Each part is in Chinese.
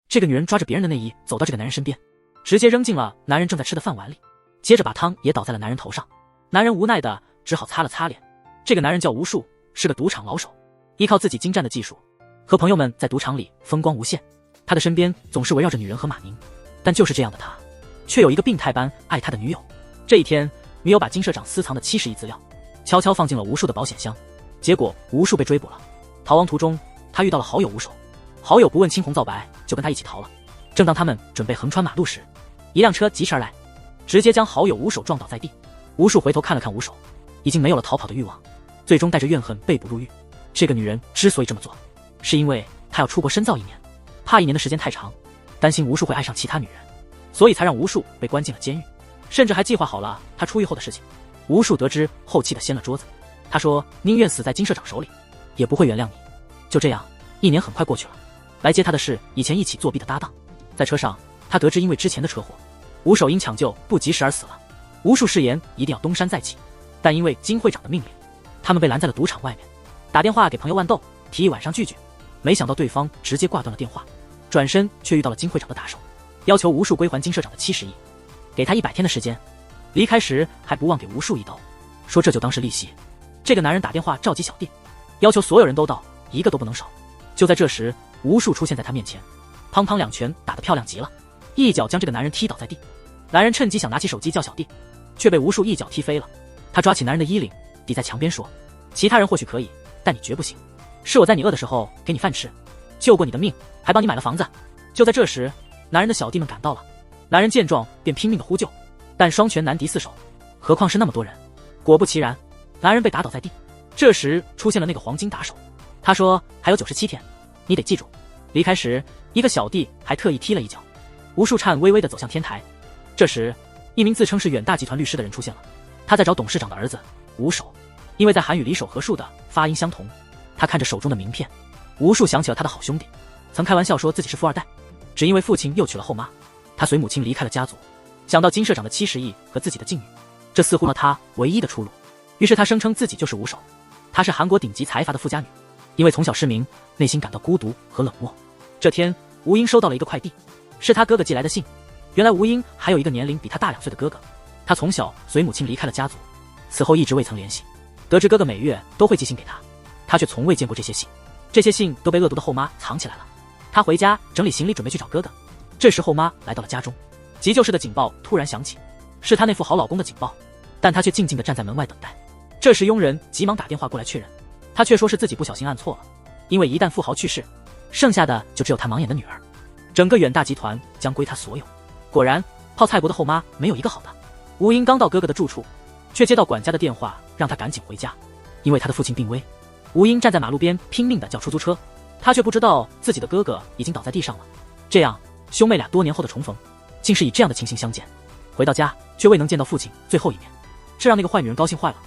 这个女人抓着别人的内衣走到这个男人身边，直接扔进了男人正在吃的饭碗里，接着把汤也倒在了男人头上。男人无奈的只好擦了擦脸。这个男人叫吴树，是个赌场老手，依靠自己精湛的技术，和朋友们在赌场里风光无限。他的身边总是围绕着女人和马宁，但就是这样的他，却有一个病态般爱他的女友。这一天，女友把金社长私藏的70亿资料悄悄放进了吴树的保险箱，结果吴树被追捕了。逃亡途中，他遇到了好友吴守，好友不问青红皂白就跟他一起逃了。正当他们准备横穿马路时，一辆车疾驰而来，直接将好友吴守撞倒在地。吴树回头看了看吴守，已经没有了逃跑的欲望，最终带着怨恨被捕入狱。这个女人之所以这么做，是因为她要出国深造1年，怕1年的时间太长，担心吴树会爱上其他女人，所以才让吴树被关进了监狱，甚至还计划好了他出狱后的事情。吴树得知后气得掀了桌子，他说宁愿死在金社长手里，也不会原谅你。就这样1年很快过去了，来接他的是以前一起作弊的搭档。在车上，他得知因为之前的车祸，吴守因抢救不及时而死了。吴树誓言一定要东山再起，但因为金会长的命令，他们被拦在了赌场外面。打电话给朋友万豆，提议晚上聚聚，没想到对方直接挂断了电话，转身却遇到了金会长的打手，要求吴树归还金社长的70亿，给他100天的时间。离开时还不忘给吴树一刀，说这就当是利息。这个男人打电话召集小弟，要求所有人都到，一个都不能少。就在这时，吴树出现在他面前，砰砰2拳打得漂亮极了，一脚将这个男人踢倒在地。男人趁机想拿起手机叫小弟，却被吴树一脚踢飞了。他抓起男人的衣领抵在墙边说，其他人或许可以，但你绝不行，是我在你饿的时候给你饭吃，救过你的命，还帮你买了房子。就在这时，男人的小弟们赶到了。男人见状便拼命的呼救，但双拳难敌4手，何况是那么多人。果不其然，男人被打倒在地。这时出现了那个黄金打手，他说还有97天，你得记住。离开时，一个小弟还特意踢了一脚。吴树颤巍巍地走向天台。这时，一名自称是远大集团律师的人出现了，他在找董事长的儿子吴守，因为在韩语里手和树的发音相同。他看着手中的名片，吴树想起了他的好兄弟，曾开玩笑说自己是富二代，只因为父亲又娶了后妈。他随母亲离开了家族，想到金社长的70亿和自己的境遇，这似乎了他唯一的出路。于是他声称自己就是吴守，她是韩国顶级财阀的富家女，因为从小失明，内心感到孤独和冷漠。这天，吴英收到了一个快递，是他哥哥寄来的信。原来吴英还有一个年龄比他大2岁的哥哥，他从小随母亲离开了家族，此后一直未曾联系。得知哥哥每月都会寄信给他，他却从未见过这些信，这些信都被恶毒的后妈藏起来了。他回家整理行李准备去找哥哥，这时后妈来到了家中，急救室的警报突然响起，是他那副好老公的警报，但他却静静地站在门外等待。这时佣人急忙打电话过来确认，他却说是自己不小心按错了，因为一旦富豪去世，剩下的就只有他盲眼的女儿，整个远大集团将归他所有。果然，泡菜国的后妈没有一个好的。吴英刚到哥哥的住处，却接到管家的电话，让他赶紧回家，因为他的父亲病危。吴英站在马路边拼命地叫出租车，他却不知道自己的哥哥已经倒在地上了。这样，兄妹俩多年后的重逢，竟是以这样的情形相见。回到家，却未能见到父亲最后一面，这让那个坏女人高兴坏了。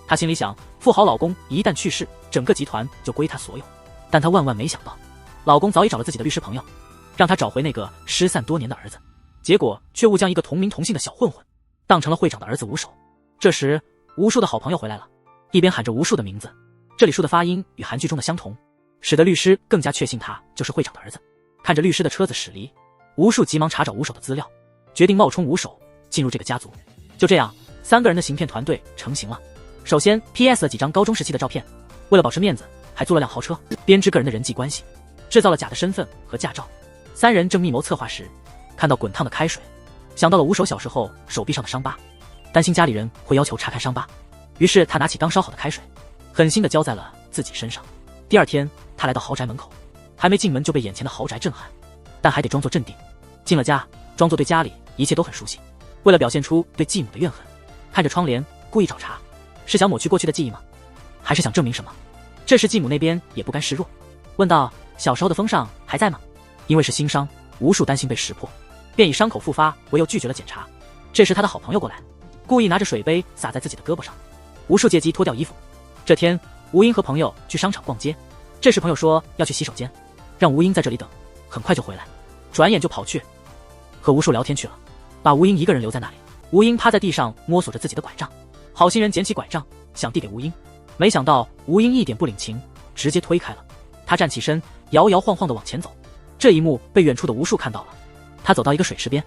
她心里想，富豪老公一旦去世，整个集团就归她所有。但她万万没想到，老公早已找了自己的律师朋友，让她找回那个失散多年的儿子，结果却误将一个同名同姓的小混混当成了会长的儿子吴守。这时，吴树的好朋友回来了，一边喊着吴树的名字，这里树的发音与韩剧中的相同，使得律师更加确信他就是会长的儿子。看着律师的车子驶离，吴树急忙查找吴守的资料，决定冒充吴守进入这个家族。就这样，3个人的行骗团队成型了。首先 PS 了几张高中时期的照片，为了保持面子，还租了辆豪车，编织个人的人际关系，制造了假的身份和驾照。3人正密谋策划时，看到滚烫的开水，想到了吴守小时候手臂上的伤疤，担心家里人会要求查看伤疤，于是他拿起刚烧好的开水，狠心地浇在了自己身上。第二天，他来到豪宅门口，还没进门就被眼前的豪宅震撼，但还得装作镇定。进了家，装作对家里一切都很熟悉。为了表现出对继母的怨恨，看着窗帘故意找茬，是想抹去过去的记忆吗？还是想证明什么？这时继母那边也不甘示弱，问道：小时候的风尚还在吗？因为是新伤，吴树担心被识破，便以伤口复发为由拒绝了检查。这时他的好朋友过来，故意拿着水杯洒在自己的胳膊上。吴树借机脱掉衣服。这天，吴英和朋友去商场逛街，这时朋友说要去洗手间，让吴英在这里等，很快就回来。转眼就跑去和吴树聊天去了，把吴英一个人留在那里。吴英趴在地上摸索着自己的拐杖，好心人捡起拐杖想递给吴英，没想到吴英一点不领情，直接推开了。他站起身，摇摇晃晃地往前走，这一幕被远处的吴树看到了，他走到一个水池边，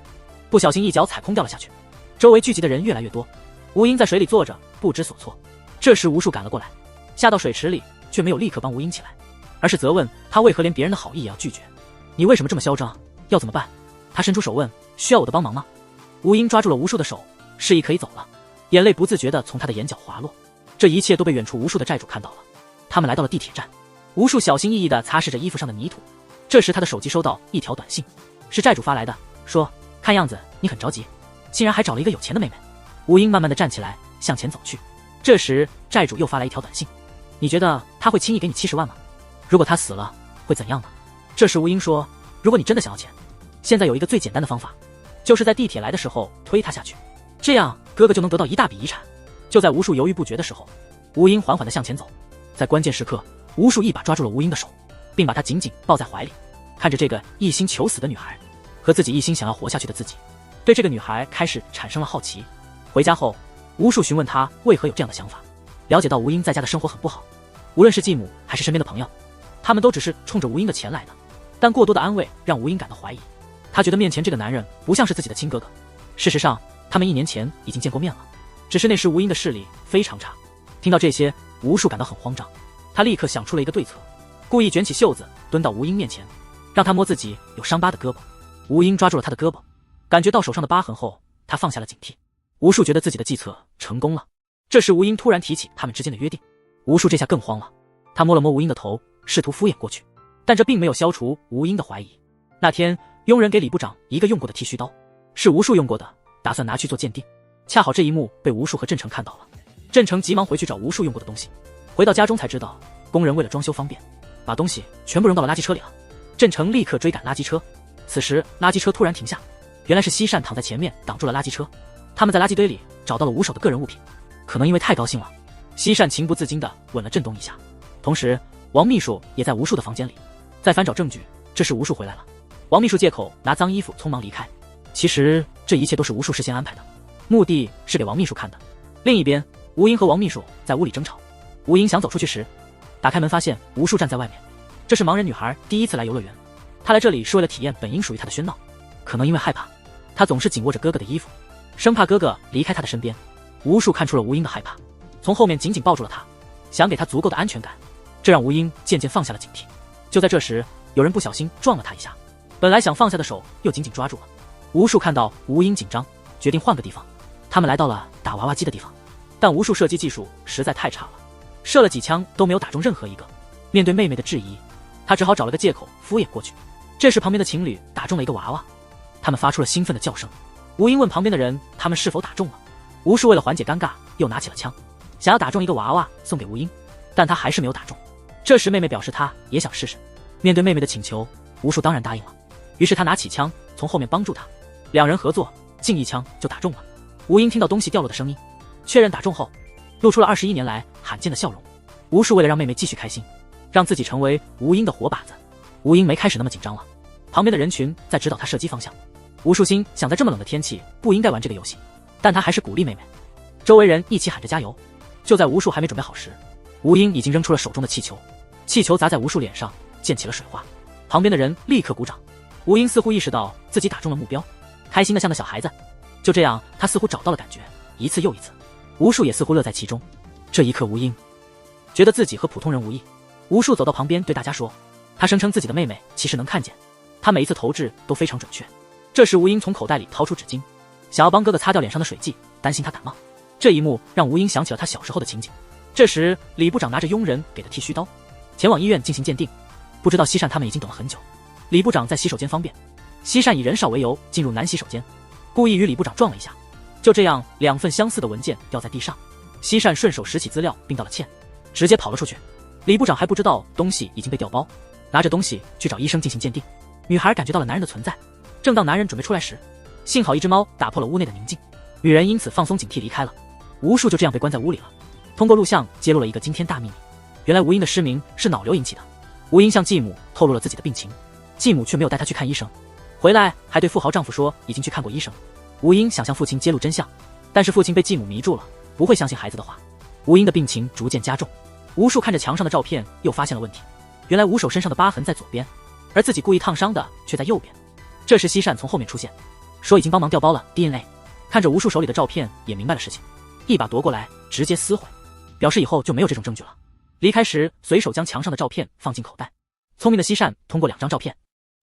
不小心一脚踩空掉了下去，周围聚集的人越来越多。吴英在水里坐着不知所措，这时吴树赶了过来，下到水池里却没有立刻帮吴英起来，而是责问他为何连别人的好意也要拒绝。你为什么这么嚣张？要怎么办？他伸出手问，需要我的帮忙吗？吴英抓住了吴树的手，示意可以走了，眼泪不自觉地从他的眼角滑落。这一切都被远处吴树的债主看到了。他们来到了地铁站，吴树小心翼翼地擦拭着衣服上的泥土。这时他的手机收到一条短信，是债主发来的，说看样子你很着急，竟然还找了一个有钱的妹妹。吴英慢慢地站起来向前走去。这时债主又发来一条短信，你觉得他会轻易给你70万吗？如果他死了会怎样呢？这时吴英说，如果你真的想要钱，现在有一个最简单的方法，就是在地铁来的时候推他下去，这样哥哥就能得到一大笔遗产。就在吴树犹豫不决的时候，吴英缓缓地向前走，在关键时刻，吴树一把抓住了吴英的手，并把她紧紧抱在怀里。看着这个一心求死的女孩和自己一心想要活下去的自己，对这个女孩开始产生了好奇。回家后，吴树询问她为何有这样的想法，了解到吴英在家的生活很不好，无论是继母还是身边的朋友，他们都只是冲着吴英的钱来的。但过多的安慰让吴英感到怀疑，她觉得面前这个男人不像是自己的亲哥哥。事实上，他们1年前已经见过面了，只是那时吴英的视力非常差。听到这些，吴树感到很慌张，他立刻想出了一个对策，故意卷起袖子蹲到吴英面前，让他摸自己有伤疤的胳膊。吴英抓住了他的胳膊，感觉到手上的疤痕后，他放下了警惕。吴树觉得自己的计策成功了。这时吴英突然提起他们之间的约定，吴树这下更慌了，他摸了摸吴英的头，试图敷衍过去，但这并没有消除吴英的怀疑。那天佣人给李部长一个用过的剃须刀，是吴树用过的，打算拿去做鉴定。恰好这一幕被吴树和郑成看到了，郑成急忙回去找吴树用过的东西，回到家中才知道工人为了装修方便，把东西全部扔到了垃圾车里了。郑成立刻追赶垃圾车，此时垃圾车突然停下，原来是西善躺在前面挡住了垃圾车。他们在垃圾堆里找到了吴手的个人物品，可能因为太高兴了，西善情不自禁地吻了郑东一下。同时王秘书也在吴树的房间里在翻找证据。这时吴树回来了，王秘书借口拿脏衣服匆忙离开，其实这一切都是吴树事先安排的，目的是给王秘书看的。另一边，吴英和王秘书在屋里争吵，吴英想走出去时，打开门发现吴树站在外面。这是盲人女孩第一次来游乐园，她来这里是为了体验本应属于她的喧闹，可能因为害怕，她总是紧握着哥哥的衣服，生怕哥哥离开她的身边。吴树看出了吴英的害怕，从后面紧紧抱住了她，想给她足够的安全感，这让吴英渐渐放下了警惕。就在这时，有人不小心撞了她一下，本来想放下的手又紧紧抓住了。吴树看到吴英紧张，决定换个地方。他们来到了打娃娃机的地方，但吴树射击技术实在太差了，射了几枪都没有打中任何一个。面对妹妹的质疑，他只好找了个借口敷衍过去。这时旁边的情侣打中了一个娃娃，他们发出了兴奋的叫声。吴英问旁边的人他们是否打中了，吴树为了缓解尴尬又拿起了枪，想要打中一个娃娃送给吴英，但他还是没有打中。这时妹妹表示她也想试试，面对妹妹的请求，吴树当然答应了。于是他拿起枪从后面帮助她，两人合作，竟一枪就打中了。吴英听到东西掉落的声音，确认打中后，露出了21年来罕见的笑容。吴树为了让妹妹继续开心，让自己成为吴英的活靶子，吴英没开始那么紧张了。旁边的人群在指导他射击方向，吴树心想在这么冷的天气不应该玩这个游戏，但他还是鼓励妹妹。周围人一起喊着加油。就在吴树还没准备好时，吴英已经扔出了手中的气球，气球砸在吴树脸上，溅起了水花。旁边的人立刻鼓掌。吴英似乎意识到自己打中了目标，开心的像个小孩子。就这样，他似乎找到了感觉，一次又一次。吴树也似乎乐在其中。这一刻，吴英觉得自己和普通人无异。吴树走到旁边对大家说，他声称自己的妹妹其实能看见，他每一次投掷都非常准确。这时吴英从口袋里掏出纸巾，想要帮哥哥擦掉脸上的水迹，担心他感冒。这一幕让吴英想起了他小时候的情景。这时李部长拿着佣人给的剃须刀前往医院进行鉴定，不知道西善他们已经等了很久。李部长在洗手间方便，西善以人少为由进入男洗手间，故意与李部长撞了一下。就这样，2份相似的文件掉在地上，西善顺手拾起资料并道了歉，直接跑了出去。李部长还不知道东西已经被调包，拿着东西去找医生进行鉴定。女孩感觉到了男人的存在，正当男人准备出来时，幸好一只猫打破了屋内的宁静，女人因此放松警惕离开了。吴树就这样被关在屋里了。通过录像揭露了一个惊天大秘密，原来吴英的失明是脑瘤引起的。吴英向继母透露了自己的病情，继母却没有带她去看医生，回来还对富豪丈夫说已经去看过医生。吴英想向父亲揭露真相，但是父亲被继母迷住了，不会相信孩子的话。吴英的病情逐渐加重。吴树看着墙上的照片，又发现了问题。原来吴手身上的疤痕在左边，而自己故意烫伤的却在右边。这时西善从后面出现，说已经帮忙调包了 DNA。看着吴树手里的照片，也明白了事情，一把夺过来，直接撕毁，表示以后就没有这种证据了。离开时，随手将墙上的照片放进口袋。聪明的西善通过2张照片，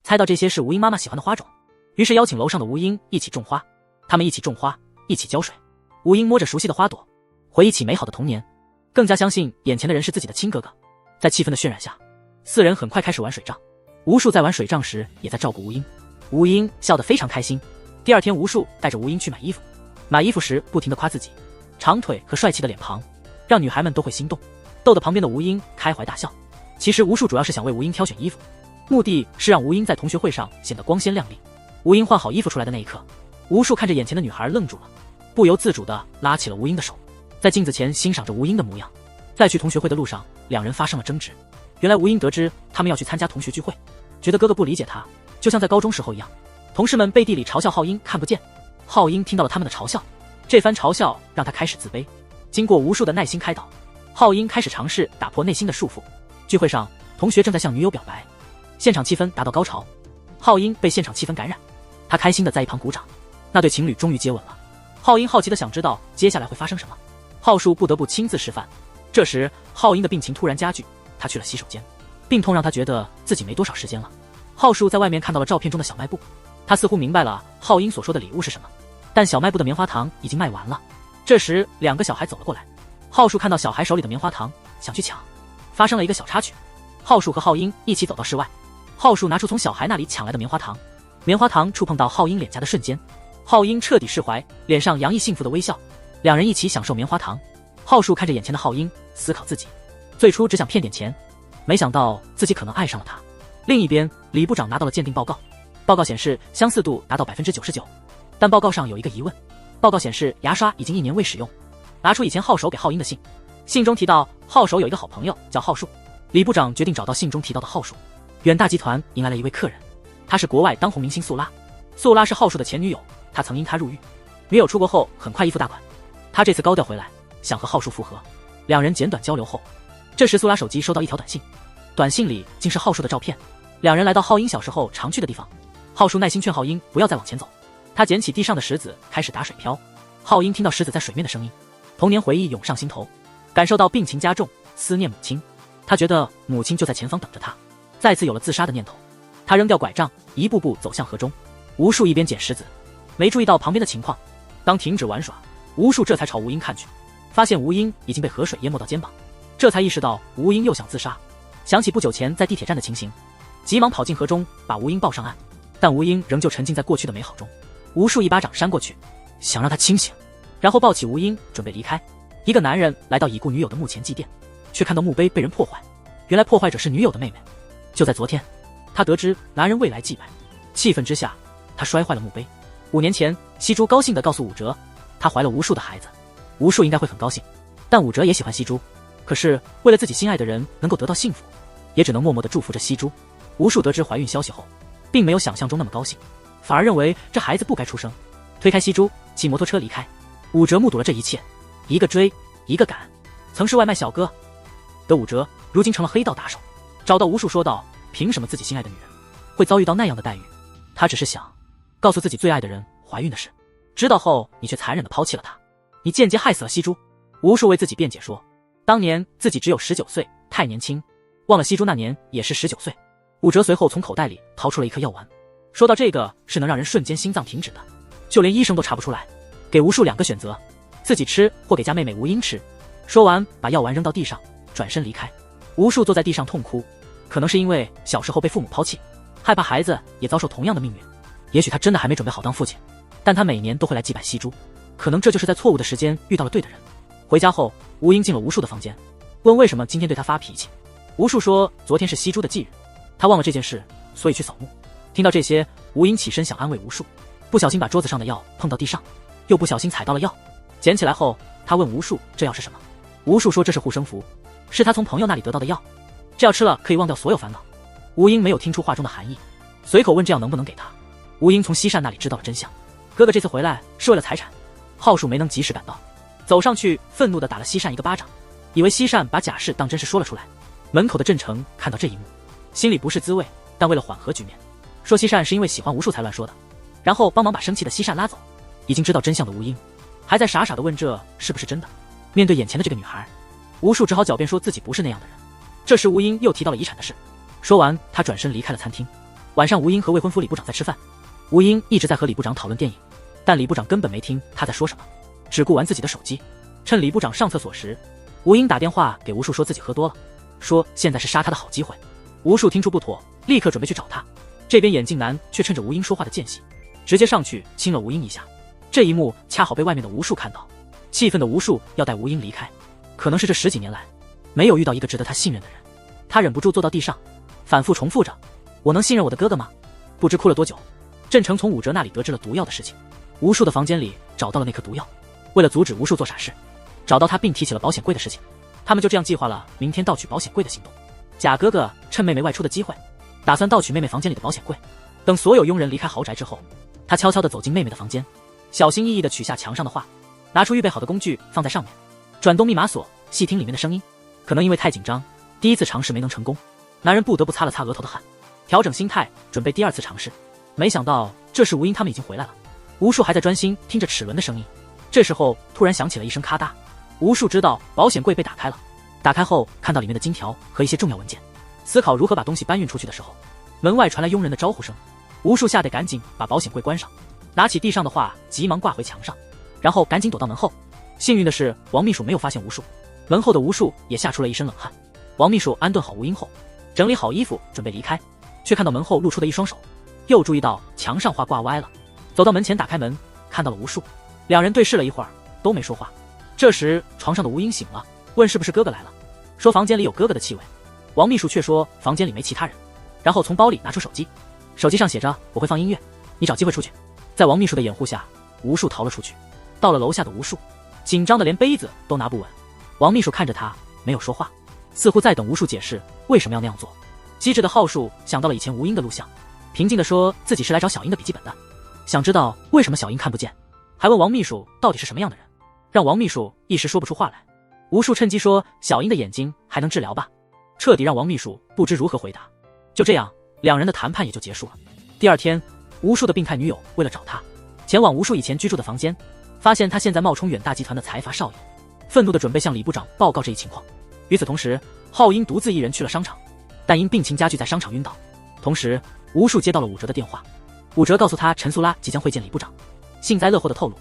猜到这些是吴英妈妈喜欢的花种，于是邀请楼上的吴英一起种花。他们一起种花，一起浇水。吴英摸着熟悉的花朵，回忆起美好的童年，更加相信眼前的人是自己的亲哥哥。在气氛的渲染下，4人很快开始玩水仗。吴树在玩水仗时也在照顾吴英，吴英笑得非常开心。第二天，吴树带着吴英去买衣服，买衣服时不停地夸自己长腿和帅气的脸庞，让女孩们都会心动，逗得旁边的吴英开怀大笑。其实吴树主要是想为吴英挑选衣服，目的是让吴英在同学会上显得光鲜亮丽。吴英换好衣服出来的那一刻，吴树看着眼前的女孩愣住了，不由自主地拉起了吴英的手，在镜子前欣赏着吴英的模样。在去同学会的路上，2人发生了争执。原来吴英得知他们要去参加同学聚会，觉得哥哥不理解他，就像在高中时候一样。同事们背地里嘲笑浩英看不见，浩英听到了他们的嘲笑，这番嘲笑让他开始自卑。经过无数的耐心开导，浩英开始尝试打破内心的束缚。聚会上，同学正在向女友表白，现场气氛达到高潮，浩英被现场气氛感染，他开心的在一旁鼓掌。那对情侣终于接吻了。浩英好奇的想知道接下来会发生什么，浩树不得不亲自示范。这时浩英的病情突然加剧，他去了洗手间，病痛让他觉得自己没多少时间了。浩树在外面看到了照片中的小卖部，他似乎明白了浩英所说的礼物是什么，但小卖部的棉花糖已经卖完了。这时2个小孩走了过来，浩树看到小孩手里的棉花糖，想去抢，发生了一个小插曲。浩树和浩英一起走到室外，浩树拿出从小孩那里抢来的棉花糖，棉花糖触碰到浩英脸颊的瞬间，浩英彻底释怀，脸上洋溢幸福的微笑。2人一起享受棉花糖。浩树看着眼前的浩英，思考自己最初只想骗点钱，没想到自己可能爱上了他。另一边，李部长拿到了鉴定报告，报告显示相似度达到 99%， 但报告上有一个疑问。报告显示牙刷已经1年未使用。拿出以前浩守给浩英的信，信中提到浩守有一个好朋友叫浩树。李部长决定找到信中提到的浩树。远大集团迎来了一位客人，他是国外当红明星素拉。素拉是浩树的前女友，他曾因他入狱，女友出国后很快依附大款，他这次高调回来，想和浩树复合。2人简短交流后，这时素拉手机收到一条短信，短信里竟是浩树的照片。2人来到浩英小时候常去的地方，浩树耐心劝浩英不要再往前走，他捡起地上的石子开始打水漂。浩英听到石子在水面的声音，童年回忆涌上心头，感受到病情加重，思念母亲。他觉得母亲就在前方等着他，再次有了自杀的念头。他扔掉拐杖，一步步走向河中。吴树一边捡石子，没注意到旁边的情况。当停止玩耍，吴树这才朝吴英看去，发现吴英已经被河水淹没到肩膀，这才意识到吴英又想自杀。想起不久前在地铁站的情形，急忙跑进河中把吴英抱上岸，但吴英仍旧沉浸在过去的美好中。吴树一巴掌扇过去，想让他清醒，然后抱起吴英准备离开。一个男人来到已故女友的墓前祭奠，却看到墓碑被人破坏，原来破坏者是女友的妹妹。就在昨天，他得知男人未来祭拜，气愤之下他摔坏了墓碑。5年前，西珠高兴地告诉武哲，她怀了吴树的孩子。吴树应该会很高兴，但武哲也喜欢西珠，可是为了自己心爱的人能够得到幸福，也只能默默地祝福着西珠。吴树得知怀孕消息后，并没有想象中那么高兴，反而认为这孩子不该出生，推开西珠，骑摩托车离开。武哲目睹了这一切，一个追，一个赶。曾是外卖小哥的武哲，如今成了黑道打手，找到吴树说道：凭什么自己心爱的女人会遭遇到那样的待遇？他只是想告诉自己最爱的人怀孕的事，知道后你却残忍地抛弃了她，你间接害死了西珠。吴树为自己辩解说，当年自己只有19岁，太年轻，忘了西珠那年也是19岁。武哲随后从口袋里掏出了一颗药丸，说到这个是能让人瞬间心脏停止的，就连医生都查不出来，给吴树2个选择，自己吃或给家妹妹吴英吃。说完把药丸扔到地上，转身离开。吴树坐在地上痛哭，可能是因为小时候被父母抛弃，害怕孩子也遭受同样的命运。也许他真的还没准备好当父亲，但他每年都会来祭拜西珠，可能这就是在错误的时间遇到了对的人。回家后，吴英进了吴树的房间，问为什么今天对他发脾气。吴树说昨天是西珠的忌日，他忘了这件事，所以去扫墓。听到这些，吴英起身想安慰吴树，不小心把桌子上的药碰到地上，又不小心踩到了药。捡起来后，他问吴树这药是什么。吴树说这是护身符，是他从朋友那里得到的药，这药吃了可以忘掉所有烦恼。吴英没有听出话中的含义，随口问这药能不能给他。吴英从西善那里知道了真相，哥哥这次回来是为了财产。浩树没能及时赶到，走上去愤怒地打了西善一个巴掌，以为西善把假事当真是说了出来。门口的郑成看到这一幕，心里不是滋味，但为了缓和局面，说西善是因为喜欢吴树才乱说的，然后帮忙把生气的西善拉走。已经知道真相的吴英还在傻傻地问这是不是真的。面对眼前的这个女孩，吴树只好狡辩说自己不是那样的人。这时吴英又提到了遗产的事，说完他转身离开了餐厅。晚上吴英和未婚夫李部长在吃饭，吴英一直在和李部长讨论电影，但李部长根本没听他在说什么，只顾玩自己的手机。趁李部长上厕所时，吴英打电话给吴树说自己喝多了，说现在是杀他的好机会。吴树听出不妥，立刻准备去找他。这边眼镜男却趁着吴英说话的间隙，直接上去亲了吴英一下。这一幕恰好被外面的吴树看到，气愤的吴树要带吴英离开。可能是这10几年来没有遇到一个值得他信任的人，他忍不住坐到地上，反复重复着：我能信任我的哥哥吗？不知哭了多久，郑成从武哲那里得知了毒药的事情。吴树的房间里找到了那颗毒药，为了阻止吴树做傻事，找到他并提起了保险柜的事情。他们就这样计划了明天盗取保险柜的行动。贾哥哥趁妹妹外出的机会，打算盗取妹妹房间里的保险柜。等所有佣人离开豪宅之后，他悄悄地走进妹妹的房间，小心翼翼地取下墙上的画，拿出预备好的工具放在上面，转动密码锁，细听里面的声音。可能因为太紧张，第一次尝试没能成功，男人不得不擦了擦额头的汗，调整心态，准备第2次尝试。没想到这时吴英他们已经回来了，吴树还在专心听着齿轮的声音。这时候突然响起了一声咔嗒，吴树知道保险柜被打开了。打开后看到里面的金条和一些重要文件，思考如何把东西搬运出去的时候，门外传来佣人的招呼声。吴树吓得赶紧把保险柜关上，拿起地上的画急忙挂回墙上，然后赶紧躲到门后。幸运的是王秘书没有发现吴树，门后的吴树也吓出了一身冷汗。王秘书安顿好吴英后，整理好衣服准备离开，却看到门后露出的一双手，又注意到墙上画挂歪了，走到门前打开门，看到了吴树。两人对视了一会儿都没说话。这时床上的吴英醒了，问是不是哥哥来了，说房间里有哥哥的气味。王秘书却说房间里没其他人，然后从包里拿出手机，手机上写着我会放音乐，你找机会出去。在王秘书的掩护下，吴树逃了出去。到了楼下的吴树紧张的连杯子都拿不稳，王秘书看着他没有说话，似乎在等吴树解释为什么要那样做。机智的浩树想到了以前吴英的录像，平静地说自己是来找小英的笔记本的，想知道为什么小英看不见，还问王秘书到底是什么样的人，让王秘书一时说不出话来。吴树趁机说小英的眼睛还能治疗吧，彻底让王秘书不知如何回答。就这样两人的谈判也就结束了。第2天，吴树的病态女友为了找他，前往吴树以前居住的房间，发现他现在冒充远大集团的财阀少爷，愤怒地准备向李部长报告这一情况。与此同时，浩英独自一人去了商场，但因病情加剧在商场晕倒。同时吴树接到了武哲的电话，武哲告诉他陈苏拉即将会见李部长，幸灾乐祸地透露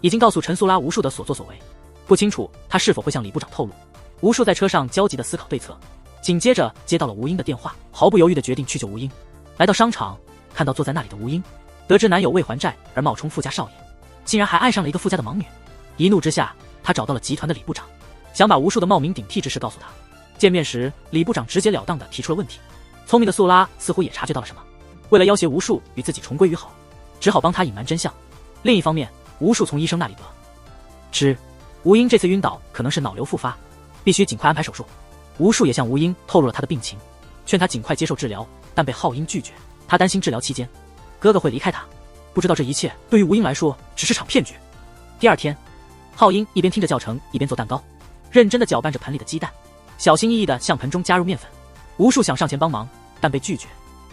已经告诉陈苏拉吴树的所作所为，不清楚他是否会向李部长透露。吴树在车上焦急地思考对策，紧接着接到了吴英的电话，毫不犹豫地决定去救吴英。来到商场，看到坐在那里的吴英，得知男友未还债而冒充富家少爷，竟然还爱上了一个富家的盲女。一怒之下，他找到了集团的李部长，想把吴树的冒名顶替之事告诉他。见面时，李部长直截了当地提出了问题。聪明的素拉似乎也察觉到了什么，为了要挟吴树与自己重归于好，只好帮他隐瞒真相。另一方面，吴树从医生那里得知吴英这次晕倒可能是脑瘤复发，必须尽快安排手术。吴树也向吴英透露了他的病情，劝他尽快接受治疗，但被浩英拒绝。他担心治疗期间哥哥会离开他，不知道这一切对于吴英来说只是场骗局。第2天，浩英一边听着教程一边做蛋糕，认真地搅拌着盆里的鸡蛋，小心翼翼地向盆中加入面粉。吴树想上前帮忙，但被拒绝。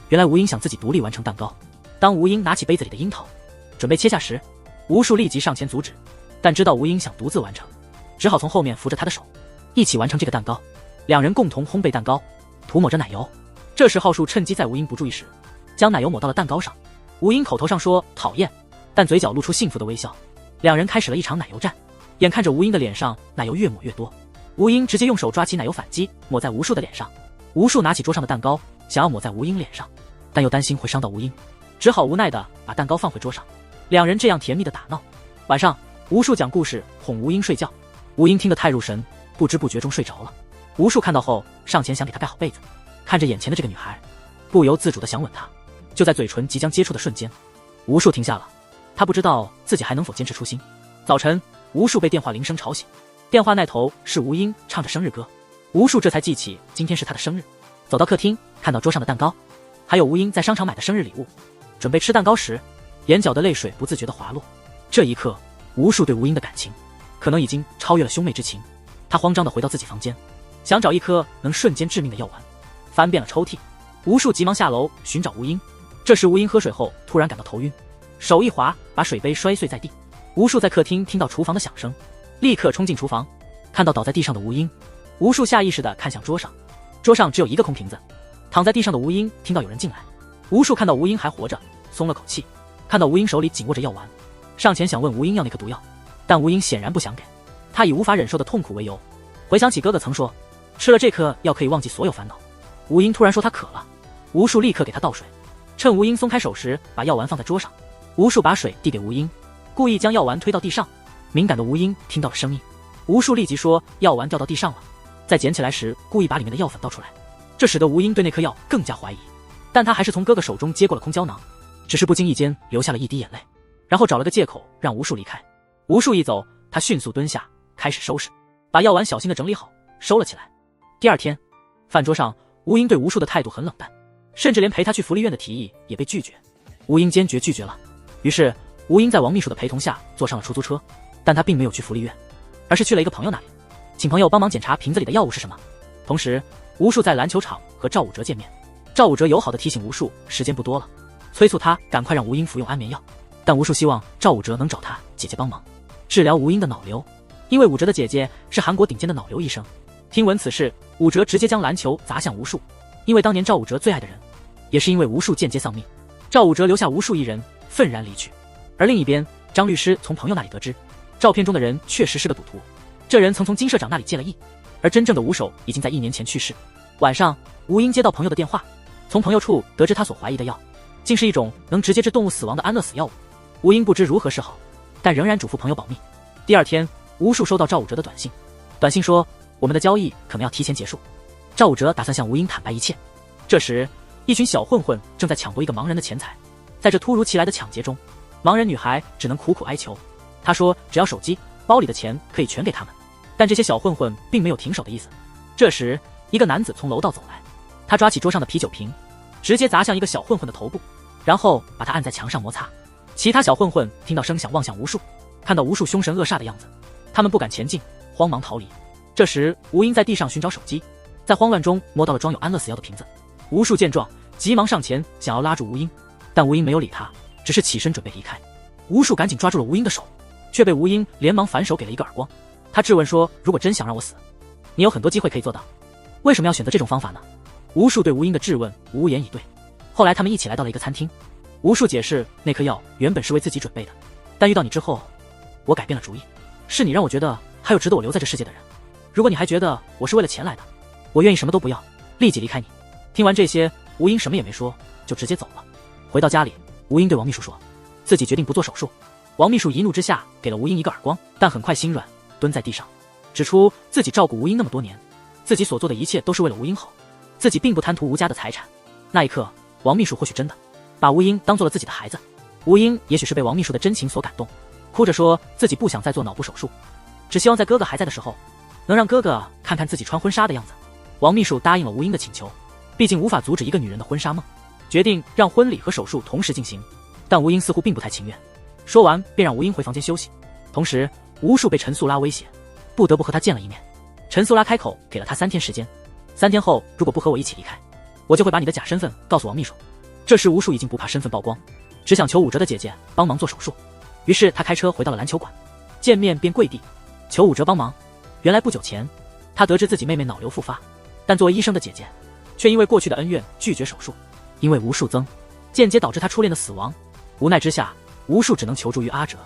原来吴英想自己独立完成蛋糕。当吴英拿起杯子里的樱桃准备切下时，吴树立即上前阻止，但知道吴英想独自完成，只好从后面扶着他的手，一起完成这个蛋糕。两人共同烘焙蛋糕，涂抹着奶油。这时浩树趁机在吴英不注意时将奶油抹到了蛋糕上。吴英口头上说讨厌，但嘴角露出幸福的微笑。两人开始了一场奶油战，眼看着吴英的脸上奶油越抹越多，吴英直接用手抓起奶油反击，抹在吴树的脸上。吴树拿起桌上的蛋糕想要抹在吴英脸上，但又担心会伤到吴英，只好无奈地把蛋糕放回桌上。两人这样甜蜜地打闹。晚上，吴树讲故事哄吴英睡觉，吴英听得太入神，不知不觉中睡着了。吴树看到后上前想给她盖好被子，看着眼前的这个女孩，不由自主地想吻她。就在嘴唇即将接触的瞬间，吴树停下了，他不知道自己还能否坚持初心。早晨，吴树被电话铃声吵醒，电话那头是吴英唱着生日歌。吴树这才记起今天是他的生日，走到客厅，看到桌上的蛋糕，还有吴英在商场买的生日礼物，准备吃蛋糕时，眼角的泪水不自觉地滑落。这一刻，吴树对吴英的感情可能已经超越了兄妹之情。他慌张地回到自己房间，想找一颗能瞬间致命的药丸，翻遍了抽屉，吴树急忙下楼寻找吴英。这时吴英喝水后突然感到头晕，手一滑，把水杯摔碎在地。吴树在客厅听到厨房的响声，立刻冲进厨房，看到倒在地上的吴英。吴树下意识地看向桌上，桌上只有一个空瓶子。躺在地上的吴英听到有人进来，吴树看到吴英还活着，松了口气。看到吴英手里紧握着药丸，上前想问吴英要那颗毒药，但吴英显然不想给。他以无法忍受的痛苦为由，回想起哥哥曾说吃了这颗药可以忘记所有烦恼。吴英突然说他渴了，吴树立刻给他倒水，趁吴英松开手时把药丸放在桌上。吴树把水递给吴英，故意将药丸推到地上。敏感的吴英听到了声音，吴树立即说药丸掉到地上了，在捡起来时故意把里面的药粉倒出来，这使得吴英对那颗药更加怀疑。但他还是从哥哥手中接过了空胶囊，只是不经意间流下了一滴眼泪，然后找了个借口让吴树离开。吴树一走，他迅速蹲下开始收拾，把药丸小心地整理好收了起来。第二天饭桌上，吴英对吴树的态度很冷淡，甚至连陪他去福利院的提议也被拒绝。吴英坚决拒绝了，于是吴英在王秘书的陪同下坐上了出租车，但他并没有去福利院，而是去了一个朋友那里，请朋友帮忙检查瓶子里的药物是什么。同时吴树在篮球场和赵武哲见面，赵武哲友好地提醒吴树时间不多了，催促他赶快让吴英服用安眠药。但吴树希望赵武哲能找他姐姐帮忙治疗吴英的脑瘤，因为武哲的姐姐是韩国顶尖的脑瘤医生。听闻此事，武哲直接将篮球砸向吴树，因为当年赵武哲最爱的人，也是因为吴树间接丧命，赵武哲留下吴树一人愤然离去。而另一边，张律师从朋友那里得知，照片中的人确实是个赌徒，这人曾从金社长那里借了亿，而真正的吴首已经在1年前去世。晚上，吴英接到朋友的电话，从朋友处得知他所怀疑的药竟是一种能直接致动物死亡的安乐死药物。吴英不知如何是好，但仍然嘱咐朋友保密。第二天，吴树收到赵武哲的短信，短信说我们的交易可能要提前结束。赵武哲打算向吴英坦白一切。这时，一群小混混正在抢夺一个盲人的钱财，在这突如其来的抢劫中，盲人女孩只能苦苦哀求，她说只要手机、包里的钱可以全给他们。但这些小混混并没有停手的意思。这时，一个男子从楼道走来，他抓起桌上的啤酒瓶，直接砸向一个小混混的头部，然后把他按在墙上摩擦。其他小混混听到声响望向吴树，看到吴树凶神恶煞的样子，他们不敢前进，慌忙逃离。这时吴英在地上寻找手机，在慌乱中摸到了装有安乐死药的瓶子。吴树见状急忙上前想要拉住吴英，但吴英没有理他，只是起身准备离开。吴树赶紧抓住了吴英的手，却被吴英连忙反手给了一个耳光。他质问说，如果真想让我死，你有很多机会可以做到，为什么要选择这种方法呢？吴树对吴英的质问无言以对。后来他们一起来到了一个餐厅，吴树解释那颗药原本是为自己准备的，但遇到你之后我改变了主意，是你让我觉得还有值得我留在这世界的人，如果你还觉得我是为了钱来的，我愿意什么都不要，立即离开你。听完这些，吴英什么也没说，就直接走了。回到家里，吴英对王秘书说自己决定不做手术。王秘书一怒之下给了吴英一个耳光，但很快心软，蹲在地上指出自己照顾吴英那么多年，自己所做的一切都是为了吴英好，自己并不贪图吴家的财产。那一刻，王秘书或许真的把吴英当做了自己的孩子。吴英也许是被王秘书的真情所感动，哭着说自己不想再做脑部手术，只希望在哥哥还在的时候能让哥哥看看自己穿婚纱的样子。王秘书答应了吴英的请求，毕竟无法阻止一个女人的婚纱梦，决定让婚礼和手术同时进行。但吴英似乎并不太情愿，说完便让吴英回房间休息。同时吴树被陈素拉威胁，不得不和他见了一面。陈素拉开口给了他3天时间，3天后如果不和我一起离开，我就会把你的假身份告诉王秘书。这时吴树已经不怕身份曝光，只想求武哲的姐姐帮忙做手术。于是他开车回到了篮球馆，见面便跪地求武哲帮忙。原来不久前他得知自己妹妹脑瘤复发，但作为医生的姐姐却因为过去的恩怨拒绝手术，因为吴树曾间接导致他初恋的死亡。无奈之下，吴树只能求助于阿哲，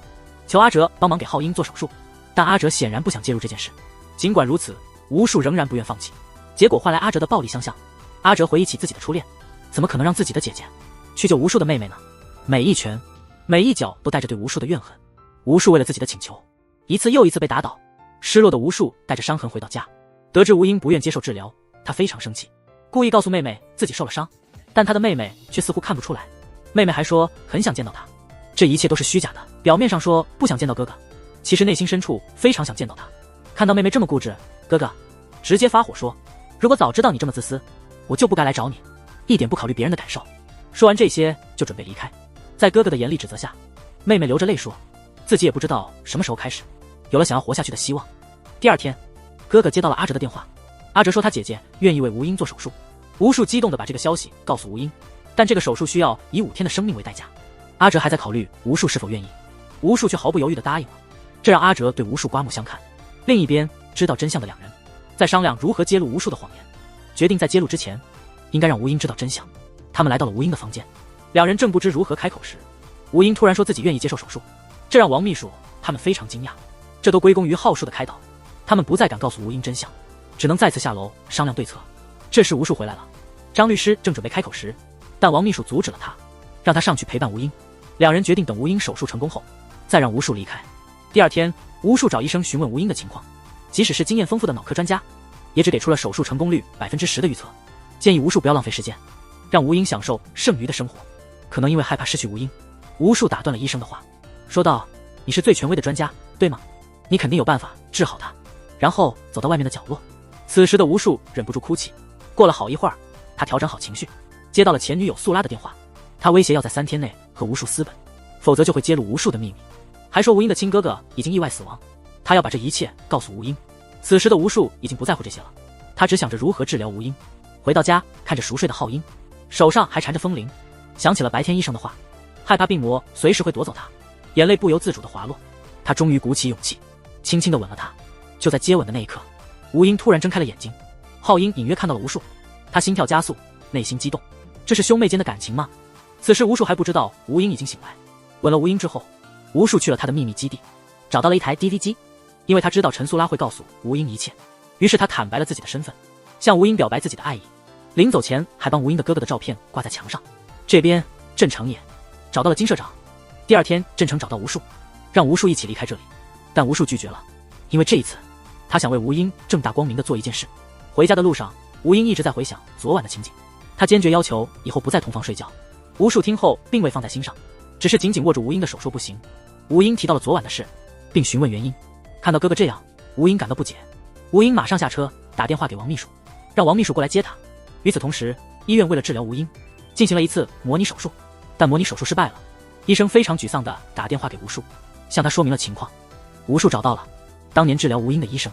求阿哲帮忙给浩英做手术，但阿哲显然不想介入这件事。尽管如此，吴树仍然不愿放弃，结果换来阿哲的暴力相向。阿哲回忆起自己的初恋，怎么可能让自己的姐姐去救吴树的妹妹呢？每一拳每一脚都带着对吴树的怨恨。吴树为了自己的请求一次又一次被打倒，失落的吴树带着伤痕回到家，得知吴英不愿接受治疗，他非常生气，故意告诉妹妹自己受了伤，但他的妹妹却似乎看不出来。妹妹还说很想见到他，这一切都是虚假的，表面上说不想见到哥哥，其实内心深处非常想见到他。看到妹妹这么固执，哥哥直接发火说，如果早知道你这么自私，我就不该来找你，一点不考虑别人的感受。说完这些就准备离开。在哥哥的严厉指责下，妹妹流着泪说自己也不知道什么时候开始有了想要活下去的希望。第二天，哥哥接到了阿哲的电话，阿哲说他姐姐愿意为吴英做手术，吴树激动地把这个消息告诉吴英，但这个手术需要以5天的生命为代价。阿哲还在考虑吴树是否愿意，吴树却毫不犹豫地答应了，这让阿哲对吴树刮目相看。另一边，知道真相的两人在商量如何揭露吴树的谎言，决定在揭露之前，应该让吴英知道真相。他们来到了吴英的房间，两人正不知如何开口时，吴英突然说自己愿意接受手术，这让王秘书他们非常惊讶。这都归功于浩树的开导，他们不再敢告诉吴英真相，只能再次下楼商量对策。这时吴树回来了，张律师正准备开口时，但王秘书阻止了他，让他上去陪伴吴英。两人决定等吴英手术成功后，再让吴树离开。第二天，吴树找医生询问吴英的情况，即使是经验丰富的脑科专家，也只给出了手术成功率10%的预测，建议吴树不要浪费时间，让吴英享受剩余的生活。可能因为害怕失去吴英，吴树打断了医生的话，说道：“你是最权威的专家，对吗？你肯定有办法治好他。”然后走到外面的角落。此时的吴树忍不住哭泣。过了好一会儿，他调整好情绪，接到了前女友素拉的电话，他威胁要在3天内和吴树私奔，否则就会揭露吴树的秘密，还说吴英的亲哥哥已经意外死亡，他要把这一切告诉吴英。此时的吴树已经不在乎这些了，他只想着如何治疗吴英。回到家，看着熟睡的浩英，手上还缠着风铃，想起了白天医生的话，害怕病魔随时会夺走他，眼泪不由自主地滑落。他终于鼓起勇气，轻轻地吻了她。就在接吻的那一刻，吴英突然睁开了眼睛，浩英隐约看到了吴树，他心跳加速，内心激动，这是兄妹间的感情吗？此时吴树还不知道吴英已经醒来。吻了吴英之后，吴树去了他的秘密基地，找到了一台 DV 机，因为他知道陈素拉会告诉吴英一切，于是他坦白了自己的身份，向吴英表白自己的爱意。临走前还帮吴英的哥哥的照片挂在墙上。这边郑成也找到了金社长。第二天，郑成找到吴树，让吴树一起离开这里，但吴树拒绝了，因为这一次他想为吴英正大光明地做一件事。回家的路上，吴英一直在回想昨晚的情景，他坚决要求以后不再同房睡觉。吴树听后并未放在心上，只是紧紧握住吴英的手说不行。吴英提到了昨晚的事，并询问原因。看到哥哥这样，吴英感到不解。吴英马上下车打电话给王秘书，让王秘书过来接他。与此同时，医院为了治疗吴英，进行了一次模拟手术，但模拟手术失败了。医生非常沮丧地打电话给吴树，向他说明了情况。吴树找到了当年治疗吴英的医生，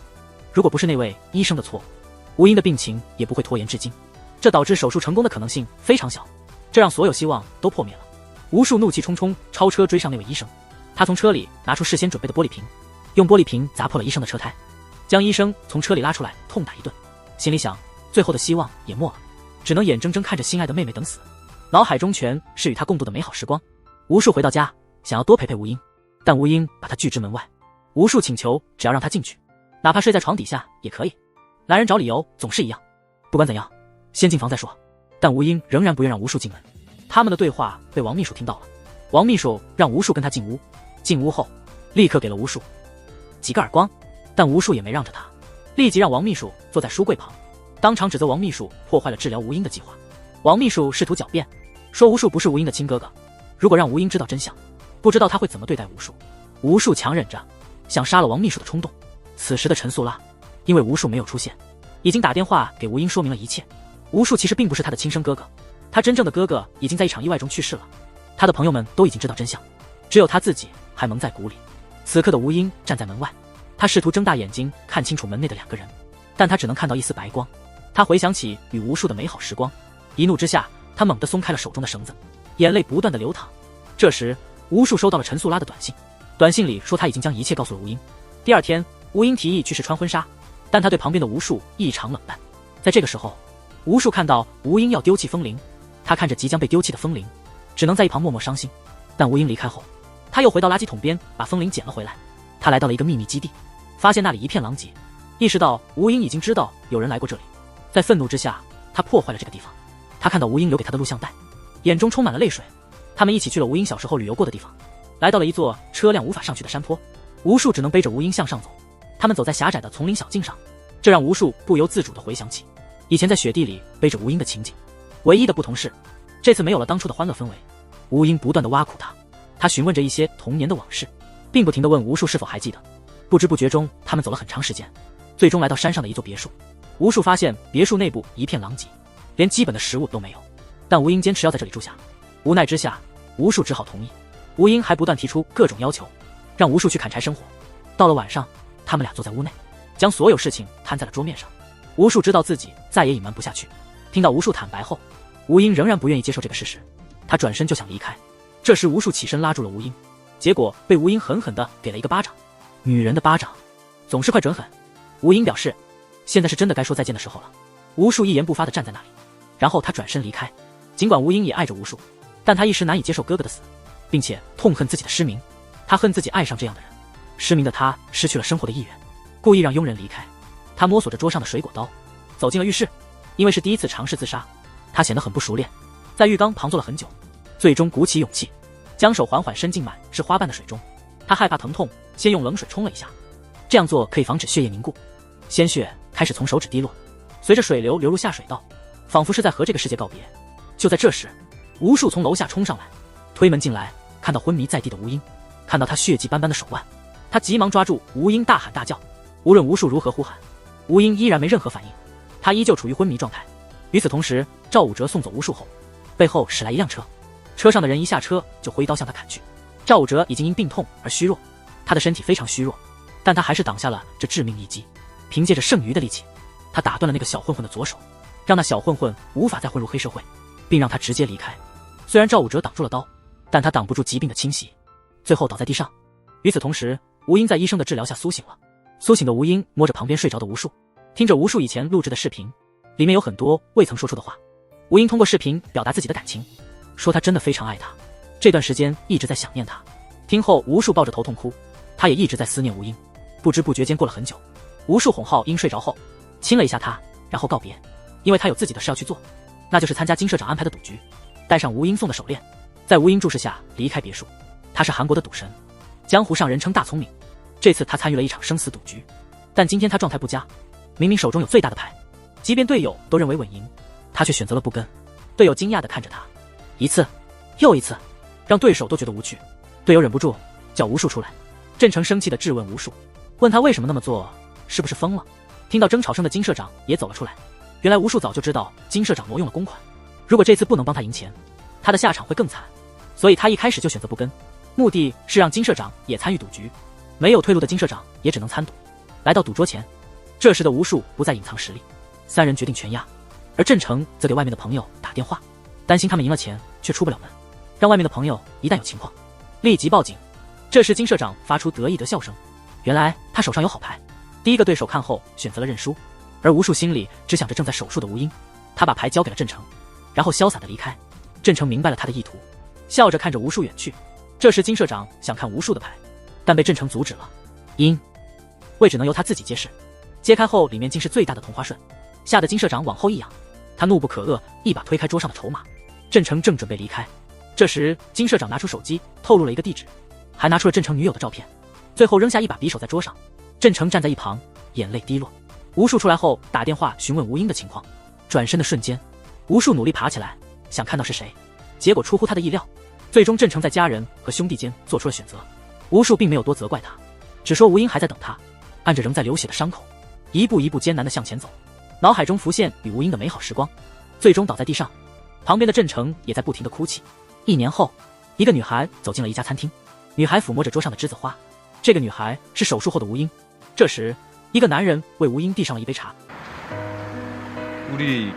如果不是那位医生的错误，吴英的病情也不会拖延至今，这导致手术成功的可能性非常小，这让所有希望都破灭了。吴树怒气冲冲超车追上那位医生，他从车里拿出事先准备的玻璃瓶，用玻璃瓶砸破了医生的车胎，将医生从车里拉出来痛打一顿，心里想最后的希望也没了，只能眼睁睁看着心爱的妹妹等死，脑海中全是与她共度的美好时光。吴树回到家，想要多陪陪吴英，但吴英把他拒之门外。吴树请求只要让他进去，哪怕睡在床底下也可以。男人找理由总是一样，不管怎样，先进房再说。但吴英仍然不愿让吴树进门。他们的对话被王秘书听到了，王秘书让吴树跟他进屋，进屋后立刻给了吴树几个耳光，但吴树也没让着他，立即让王秘书坐在书柜旁，当场指责王秘书破坏了治疗吴英的计划。王秘书试图狡辩，说吴树不是吴英的亲哥哥，如果让吴英知道真相，不知道他会怎么对待吴树。吴树强忍着想杀了王秘书的冲动。此时的陈素拉因为吴树没有出现，已经打电话给吴英说明了一切。吴树其实并不是他的亲生哥哥，他真正的哥哥已经在一场意外中去世了，他的朋友们都已经知道真相，只有他自己还蒙在鼓里。此刻的吴英站在门外，他试图睁大眼睛看清楚门内的两个人，但他只能看到一丝白光。他回想起与吴树的美好时光，一怒之下他猛地松开了手中的绳子，眼泪不断的流淌。这时吴树收到了陈素拉的短信，短信里说他已经将一切告诉了吴英。第二天，吴英提议去试穿婚纱，但他对旁边的吴树异常冷淡。在这个时候，吴树看到吴英要丢弃风铃，他看着即将被丢弃的风铃，只能在一旁默默伤心。但吴英离开后，他又回到垃圾桶边把风铃捡了回来。他来到了一个秘密基地，发现那里一片狼藉，意识到吴英已经知道有人来过这里，在愤怒之下，他破坏了这个地方。他看到吴英留给他的录像带，眼中充满了泪水。他们一起去了吴英小时候旅游过的地方，来到了一座车辆无法上去的山坡，吴树只能背着吴英向上走。他们走在狭窄的丛林小径上，这让吴树不由自主地回想起以前在雪地里背着吴英的情景。唯一的不同是，这次没有了当初的欢乐氛围。吴英不断地挖苦他询问着一些童年的往事，并不停地问吴树是否还记得。不知不觉中，他们走了很长时间，最终来到山上的一座别墅。吴树发现别墅内部一片狼藉，连基本的食物都没有，但吴英坚持要在这里住下。无奈之下，吴树只好同意。吴英还不断提出各种要求，让吴树去砍柴生火。到了晚上，他们俩坐在屋内，将所有事情摊在了桌面上。吴树知道自己再也隐瞒不下去，听到吴树坦白后，吴英仍然不愿意接受这个事实，他转身就想离开。这时吴树起身拉住了吴英，结果被吴英狠狠地给了一个巴掌。女人的巴掌总是快准狠。吴英表示，现在是真的该说再见的时候了。吴树一言不发地站在那里，然后他转身离开。尽管吴英也爱着吴树，但他一时难以接受哥哥的死，并且痛恨自己的失明。他恨自己爱上这样的人。失明的他失去了生活的意愿，故意让佣人离开。他摸索着桌上的水果刀，走进了浴室。因为是第一次尝试自杀，他显得很不熟练，在浴缸旁坐了很久，最终鼓起勇气，将手缓缓伸进满是花瓣的水中。他害怕疼痛，先用冷水冲了一下，这样做可以防止血液凝固。鲜血开始从手指滴落，随着水流流入下水道，仿佛是在和这个世界告别。就在这时，吴树从楼下冲上来，推门进来，看到昏迷在地的吴英，看到他血迹斑斑的手腕，他急忙抓住吴英，大喊大叫。无论吴树如何呼喊，吴英依然没任何反应，他依旧处于昏迷状态。与此同时，赵武哲送走吴树后，背后驶来一辆车，车上的人一下车就挥刀向他砍去。赵武哲已经因病痛而虚弱，他的身体非常虚弱，但他还是挡下了这致命一击。凭借着剩余的力气，他打断了那个小混混的左手，让那小混混无法再混入黑社会，并让他直接离开。虽然赵武哲挡住了刀，但他挡不住疾病的侵袭，最后倒在地上。与此同时，吴英在医生的治疗下苏醒了。苏醒的吴英摸着旁边睡着的吴树，听着吴树以前录制的视频，里面有很多未曾说出的话。吴英通过视频表达自己的感情，说他真的非常爱他，这段时间一直在想念他。听后，吴树抱着头痛哭，他也一直在思念吴英。不知不觉间过了很久，吴树哄浩英睡着后，亲了一下他，然后告别，因为他有自己的事要去做，那就是参加金社长安排的赌局，戴上吴英送的手链，在吴英注视下离开别墅。他是韩国的赌神，江湖上人称大聪明。这次他参与了一场生死赌局，但今天他状态不佳，明明手中有最大的牌，即便队友都认为稳赢，他却选择了不跟。队友惊讶地看着他，一次又一次，让对手都觉得无趣。队友忍不住叫吴树出来。郑成生气地质问吴树，问他为什么那么做，是不是疯了？听到争吵声的金社长也走了出来。原来吴树早就知道金社长挪用了公款，如果这次不能帮他赢钱，他的下场会更惨，所以他一开始就选择不跟，目的是让金社长也参与赌局。没有退路的金社长也只能参赌。来到赌桌前，这时的吴树不再隐藏实力，三人决定全压。而郑成则给外面的朋友打电话，担心他们赢了钱却出不了门，让外面的朋友一旦有情况立即报警。这时金社长发出得意的笑声，原来他手上有好牌。第一个对手看后选择了认输，而吴树心里只想着正在手术的吴英，他把牌交给了郑成，然后潇洒的离开。郑成明白了他的意图，笑着看着吴树远去。这时金社长想看吴树的牌，但被郑成阻止了，因为只能由他自己揭示。揭开后里面竟是最大的同花顺，吓得金社长往后一仰，他怒不可遏，一把推开桌上的筹码。郑成正准备离开，这时金社长拿出手机透露了一个地址，还拿出了郑成女友的照片，最后扔下一把匕首在桌上。郑成站在一旁，眼泪滴落。吴树出来后打电话询问吴英的情况，转身的瞬间，吴树努力爬起来想看到是谁，结果出乎他的意料，最终郑成在家人和兄弟间做出了选择。吴树并没有多责怪他，只说吴英还在等他，按着仍在流血的伤口，一步一步艰难地向前走，脑海中浮现与吴英的美好时光，最终倒在地上。旁边的郑成也在不停地哭泣。1年后，一个女孩走进了一家餐厅，女孩抚摸着桌上的栀子花，这个女孩是手术后的吴英。这时，一个男人为吴英递上了一杯茶。우리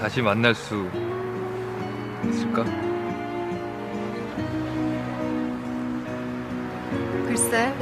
다시 만날 수 있을까? 글쎄,